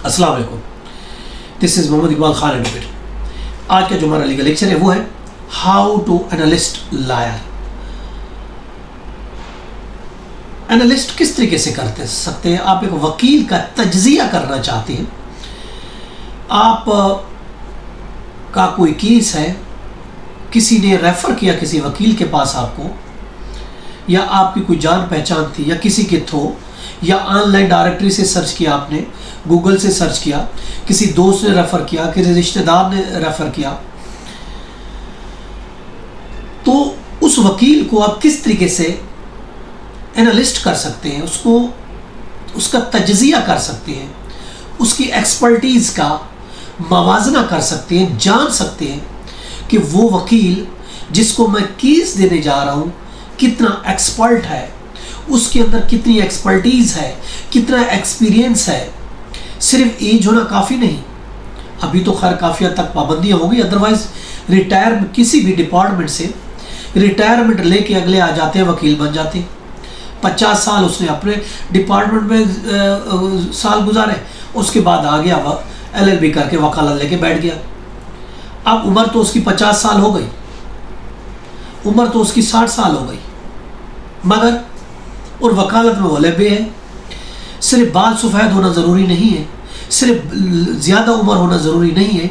अस्सलाम वालेकुम। This is Mohammed Iqbal Khan advocate. आज का जो हमारा लीगल लेक्चर है वो है how to analyst lawyer. Analyst किस तरीके से करते सकते हैं। आप एक वकील का तज्जिया करना चाहते हैं, आप का कोई केस है, किसी ने रेफ़र किया किसी वकील के पास आपको, या आपकी कोई जान पहचान थी, या किसी के थ्रू, या ऑनलाइन डायरेक्टरी से सर्च किया, आपने गूगल से सर्च किया, किसी दोस्त ने रेफ़र किया, किसी रिश्तेदार ने रेफ़र किया, तो उस वकील को आप किस तरीके से एनालिस्ट कर सकते हैं, उसका तज्जिया कर सकते हैं, उसकी एक्सपर्टीज़ का मवाजना कर सकते हैं, जान सकते हैं कि वो वकील जिसको मैं केस देने जा रहा हूँ कितना एक्सपर्ट है, उसके अंदर कितनी एक्सपर्टीज़ है, कितना एक्सपीरियंस है। सिर्फ एज होना काफ़ी नहीं, अभी तो खैर काफ़ी हद तक पाबंदियाँ हो गई, अदरवाइज़ रिटायरमेंट किसी भी डिपार्टमेंट से रिटायरमेंट लेके अगले आ जाते हैं, वकील बन जाते हैं। 50 साल उसने अपने डिपार्टमेंट में साल गुजारे, उसके बाद आ गया वह LLB करके वकालत लेके बैठ गया। अब उम्र तो उसकी 50 साल हो गई, उम्र तो उसकी 60 साल हो गई, मगर और वकालत में वो लबे है। सिर्फ बाल सफ़ेद होना ज़रूरी नहीं है, सिर्फ ज़्यादा उम्र होना ज़रूरी नहीं है।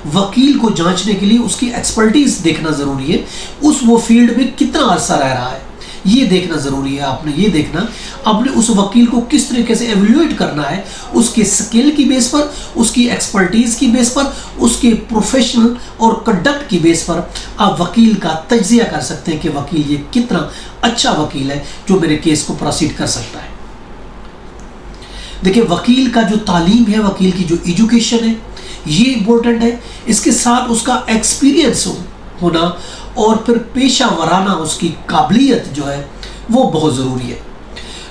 वकील को जांचने के लिए उसकी एक्सपर्टीज़ देखना ज़रूरी है, वो फील्ड में कितना अरसा रह रहा है ये देखना ज़रूरी है। आपने ये देखना, आपने उस वकील को किस तरीके से एवेल्यूएट करना है, उसके स्किल की बेस पर, उसकी एक्सपर्टीज़ की बेस पर, उसके प्रोफेशनल और कंडक्ट की बेस पर आप वकील का तज्जिया कर सकते हैं कि वकील ये कितना अच्छा वकील है जो मेरे केस को प्रोसीड कर सकता है। देखिए, वकील का जो तालीम है, वकील की जो एजुकेशन है, ये इम्पोर्टेंट है। इसके साथ उसका एक्सपीरियंस होना और फिर पेशा वराना उसकी काबिलियत जो है वो बहुत ज़रूरी है।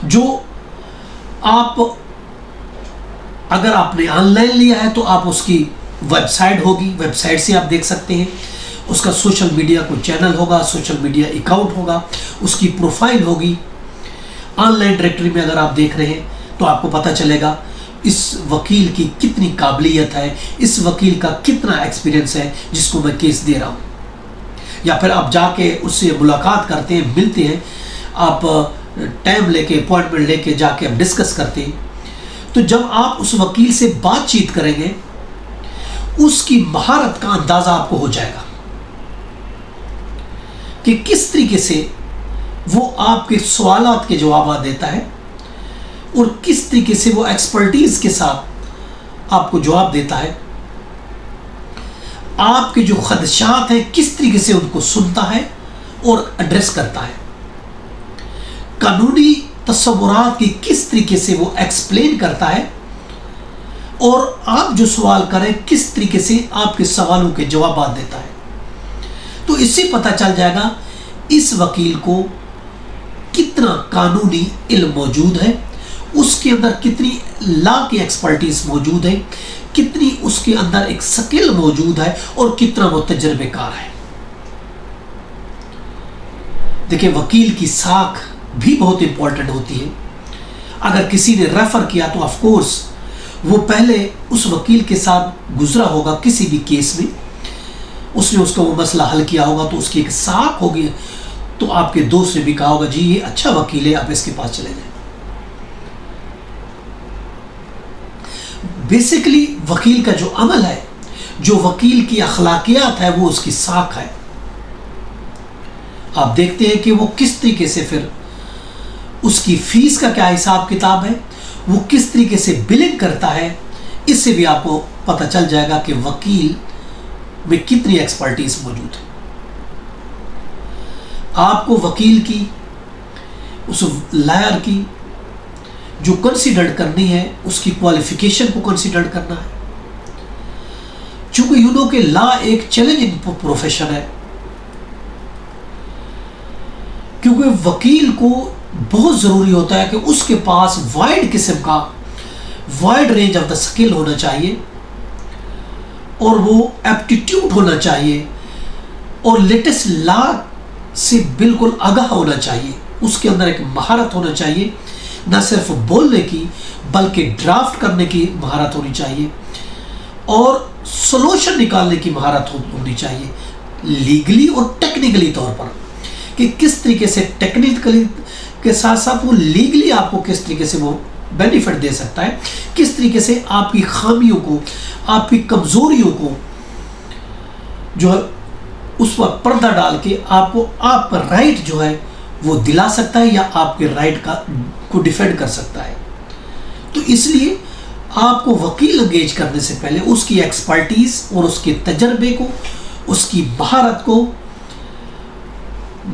जो आप अगर आपने ऑनलाइन लिया है तो आप उसकी वेबसाइट होगी, वेबसाइट से आप देख सकते हैं। उसका सोशल मीडिया कोई चैनल होगा, सोशल मीडिया अकाउंट होगा, उसकी प्रोफाइल होगी। ऑनलाइन डायरेक्टरी में अगर आप देख रहे हैं तो आपको पता चलेगा इस वकील की कितनी काबिलियत है, इस वकील का कितना एक्सपीरियंस है जिसको मैं केस दे रहा हूँ। या फिर आप जाके उससे मुलाकात करते हैं, मिलते हैं, आप टाइम लेके, अपॉइंटमेंट लेके जाके आप डिस्कस करते हैं। तो जब आप उस वकील से बातचीत करेंगे, उसकी महारत का अंदाज़ा आपको हो जाएगा कि किस तरीके से वो आपके सवालात के जवाब देता है और किस तरीके से वो एक्सपर्टीज़ के साथ आपको जवाब देता है। आपके जो खदशात हैं किस तरीके से उनको सुनता है और एड्रेस करता है। कानूनी तस्वुरात की किस तरीके से वो एक्सप्लेन करता है और आप जो सवाल करें किस तरीके से आपके सवालों के जवाब देता है। तो इससे पता चल जाएगा इस वकील को कितना कानूनी इल्म मौजूद है, उसके अंदर कितनी लॉ की एक्सपर्टीज मौजूद है, कितनी उसके अंदर एक स्किल मौजूद है और कितना वो तजर्बेकार है। देखिए, वकील की साख भी बहुत इंपॉर्टेंट होती है। अगर किसी ने रेफर किया तो ऑफ कोर्स वो पहले उस वकील के साथ गुजरा होगा किसी भी केस में, उसने उसका वो मसला हल किया होगा, तो उसकी एक साख होगी। तो आपके दोस्त ने भी कहा होगा जी ये अच्छा वकील है, आप इसके पास चले जाए। बेसिकली वकील का जो अमल है, जो वकील की अखलाकियात है, वो उसकी साख है। आप देखते हैं कि वो किस तरीके से फिर उसकी फीस का क्या हिसाब किताब है, वो किस तरीके से बिलिंग करता है। इससे भी आपको पता चल जाएगा कि वकील में कितनी एक्सपर्टीज मौजूद है। आपको वकील की, उस लायर की जो कंसीडर करनी है, उसकी क्वालिफिकेशन को कंसीडर करना है। चूंकि यू नो कि लॉ एक चैलेंजिंग प्रोफेशन है, क्योंकि वकील को बहुत ज़रूरी होता है कि उसके पास वाइड किस्म का, wide range of the skill होना चाहिए और वो एप्टीट्यूड होना चाहिए और लेटेस्ट लॉ से बिल्कुल आगाह होना चाहिए। उसके अंदर एक महारत होना चाहिए, न सिर्फ बोलने की बल्कि ड्राफ्ट करने की महारत होनी चाहिए और सॉल्यूशन निकालने की महारत होनी चाहिए, लीगली और टेक्निकली तौर पर, कि किस तरीके से टेक्निकली के साथ साथ वो लीगली आपको किस तरीके से वो बेनिफिट दे सकता है, किस तरीके से आपकी खामियों को, आपकी कमज़ोरियों को जो है उस पर पर्दा डाल के आपको आपका राइट जो है वो दिला सकता है या आपके राइट को डिफेंड कर सकता है। तो इसलिए आपको वकील एंगेज करने से पहले उसकी एक्सपर्टीज और उसके तजर्बे को, उसकी महारत को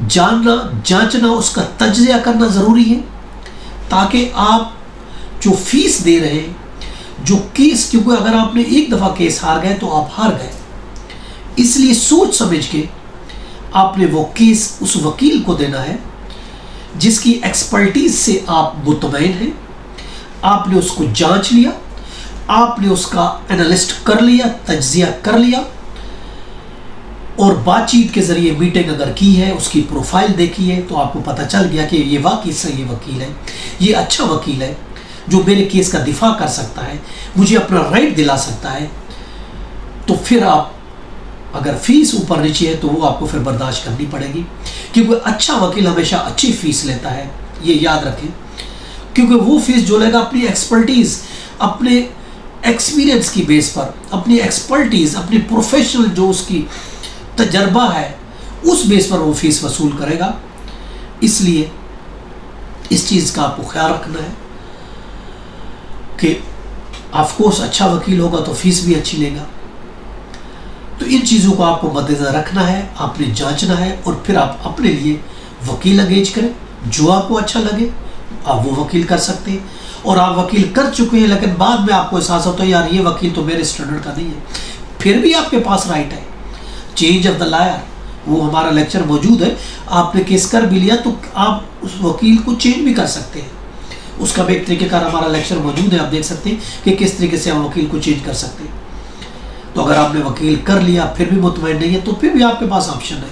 जानना, जांचना, उसका तज्जिया करना ज़रूरी है, ताकि आप जो फीस दे रहे हैं, जो केस, क्योंकि अगर आपने एक दफ़ा केस हार गए तो आप हार गए, इसलिए सोच समझ के आपने वो केस उस वकील को देना है जिसकी एक्सपर्टीज से आप मुतमईन हैं। आपने उसको जांच लिया, आपने उसका एनालिस्ट कर लिया, तज्जिया कर लिया और बातचीत के ज़रिए मीटिंग अगर की है, उसकी प्रोफाइल देखी है, तो आपको पता चल गया कि ये वाकई सही वकील है, ये अच्छा वकील है जो मेरे केस का दिफा कर सकता है, मुझे अपना राइट दिला सकता है। तो फिर आप अगर फीस ऊपर नीचे है तो वो आपको फिर बर्दाश्त करनी पड़ेगी, क्योंकि अच्छा वकील हमेशा अच्छी फ़ीस लेता है, ये याद रखें। क्योंकि वो फीस जो लेगा अपनी एक्सपर्टीज़, अपने एक्सपीरियंस की बेस पर, अपनी एक्सपर्टीज़, अपनी प्रोफेशनल जो उसकी तजर्बा है, उस बेस पर वो फीस वसूल करेगा। इसलिए इस चीज़ का आपको ख्याल रखना है कि ऑफकोर्स अच्छा वकील होगा तो फीस भी अच्छी लेगा। तो इन चीज़ों को आपको मद्देनज़र रखना है, आपने जांचना है और फिर आप अपने लिए वकील एंगेज करें। जो आपको अच्छा लगे आप वो वकील कर सकते हैं, और आप वकील कर चुके हैं लेकिन बाद में आपको एहसास होता है यार ये वकील तो मेरे स्टैंडर्ड का नहीं है, फिर भी आपके पास राइट है चेंज ऑफ द लायर। वो हमारा लेक्चर मौजूद है, आपने केस कर भी लिया तो आप उस वकील को चेंज भी कर सकते हैं। उसका भी एक तरीक़ेकार हमारा लेक्चर मौजूद है, आप देख सकते हैं कि किस तरीके से आप वकील को चेंज कर सकते हैं। तो अगर आपने वकील कर लिया फिर भी मुतमईन नहीं है तो फिर भी आपके पास ऑप्शन है।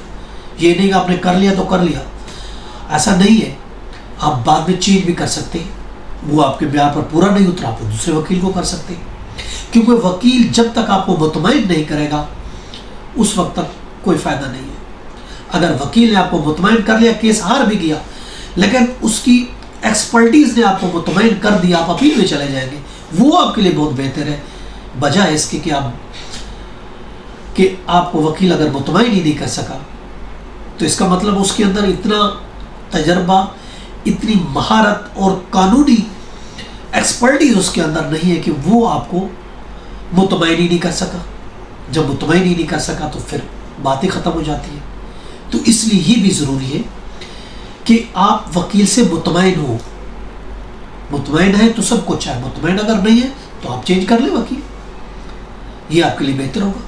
ये नहीं कि आपने कर लिया तो कर लिया, ऐसा नहीं है, आप बाद में चेंज भी कर सकते हैं। वो आपके बयान पर पूरा नहीं उतरा आप दूसरे वकील को कर सकते हैं, क्योंकि वकील जब तक आपको मुतमईन नहीं करेगा उस वक्त तक कोई फ़ायदा नहीं है। अगर वकील ने आपको मुतमईन कर लिया, केस हार भी गया, लेकिन उसकी एक्सपर्टीज़ ने आपको मुतमईन कर दिया, आप अपील में चले जाएंगे, वो आपके लिए बहुत बेहतर है, बजाय इसके कि आपको वकील अगर मुतमईन ही नहीं कर सका तो इसका मतलब उसके अंदर इतना तजर्बा, इतनी महारत और कानूनी एक्सपर्टीज उसके अंदर नहीं है कि वो आपको मुतमईन ही नहीं कर सका। जब मुतमईन ही नहीं कर सका तो फिर बात ही ख़त्म हो जाती है। तो इसलिए ये भी ज़रूरी है कि आप वकील से मुतमईन हो। मुतमईन है तो सब कुछ है, मुतमईन अगर नहीं है तो आप चेंज कर लें वकील, ये आपके लिए बेहतर होगा।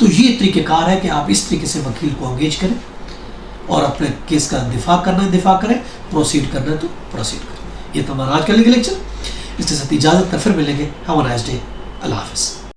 तो ये तरीक़ेकार है कि आप इस तरीके से वकील को एंगेज करें और अपने केस का दिफा करना है दिफा करें, प्रोसीड करना है तो प्रोसीड करें। ये तो हमारा आज का लेक्चर। इसके साथ इजाज़त, फिर मिलेंगे। Have a nice day. अल्लाह हाफ़िज़।